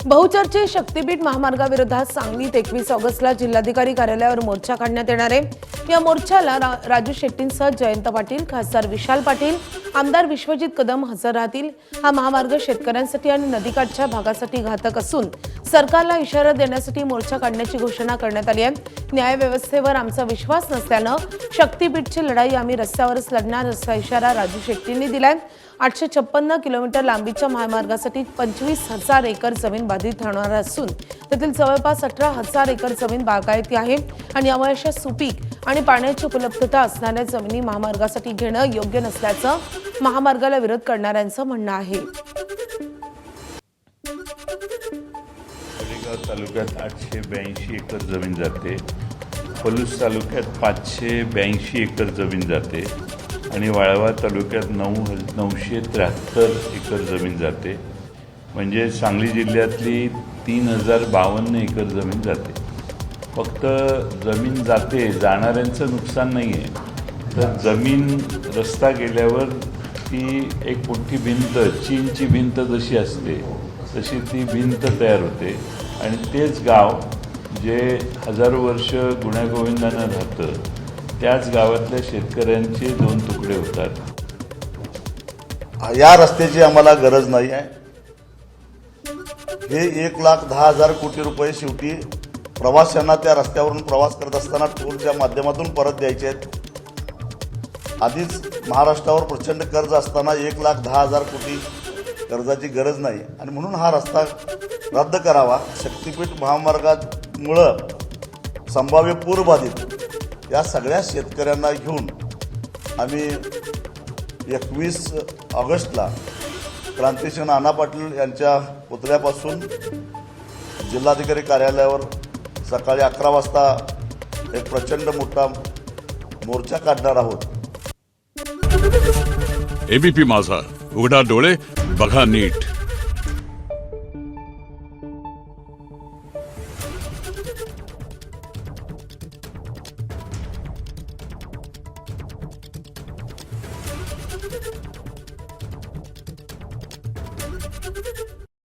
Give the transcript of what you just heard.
बहुचर्चित शक्तीपीठ महामार्गाविरोधात सांगलीत 21 ऑगस्टला जिल्हाधिकारी कार्यालयावर मोर्चा काढण्यात येणार आहे। या मोर्चाला राजू शेट्टींसह जयंत पाटील, खासदार विशाल पाटील, आमदार विश्वजित कदम हजर राहतील। हा महामार्ग शेतकऱ्यांसाठी आणि नदीकाठच्या भागासाठी घातक असून सरकारला इशारा देण्यासाठी मोर्चा काढण्याची घोषणा करण्यात आली आहे। न्यायव्यवस्थेवर आमचा विश्वास नसल्यानं शक्तीपीठची लढाई आम्ही रस्त्यावरच लढणार असा इशारा राजू शेट्टींनी दिलाय। 856 किलोमीटर लांबीच्या महामार्गासाठी 25,000 एकर जमीन बाधित राहणार असून त्यातील जवळपास 18,000 एकर जमीन बागायती आहे आणि यामुळे अशा सुपीक आणि पाण्याची उपलब्धता असणाऱ्या जमिनी महामार्गासाठी घेणं योग्य नसल्याचं महामार्गाला विरोध करणाऱ्यांचं म्हणणं आहे। तालुक्यात 882 एकर जमीन जाते, पलूस तालुक्यात 582 एकर जमीन जाते आणि वाळवा तालुक्यात 973 एकर जमीन जाते। म्हणजे सांगली जिल्ह्यातली 3052 एकर जमीन जाते। फक्त जमीन जाते, जाणाऱ्यांचं नुकसान नाही आहे, तर जमीन रस्ता गेल्यावर ती एक मोठी भिंत, चीनची भिंत जशी असते तशी ती भिंत तयार होते आणि तेच गाव जे हजारो वर्ष गुण्यागोविंदानं राहतं त्याच गावातल्या शेतकऱ्यांचे 2 तुकडे होतात। या रस्त्याची आम्हाला गरज नाही आहे। हे 1,10,000 कोटी रुपये शेवटी प्रवाशांना त्या रस्त्यावरून प्रवास करत असताना टोलच्या माध्यमातून परत द्यायचे आहेत। आधीच महाराष्ट्रावर प्रचंड कर्ज असताना 1,10,000 कोटी कर्जाची गरज नाही आणि म्हणून हा रस्ता रद्द करावा। शक्तीपीठ महामार्गामुळं संभाव्य पूरबाधित या सगळ्या शेतकऱ्यांना घेऊन आम्ही 21 ऑगस्टला क्रांतिसिंह नाना पाटील यांच्या पुतळ्यापासून जिल्हाधिकारी कार्यालयावर सकाळी 11 वाजता एक प्रचंड मोठा मोर्चा काढणार आहोत। एबीपी माझा, उघडा डोळे बघा नीट।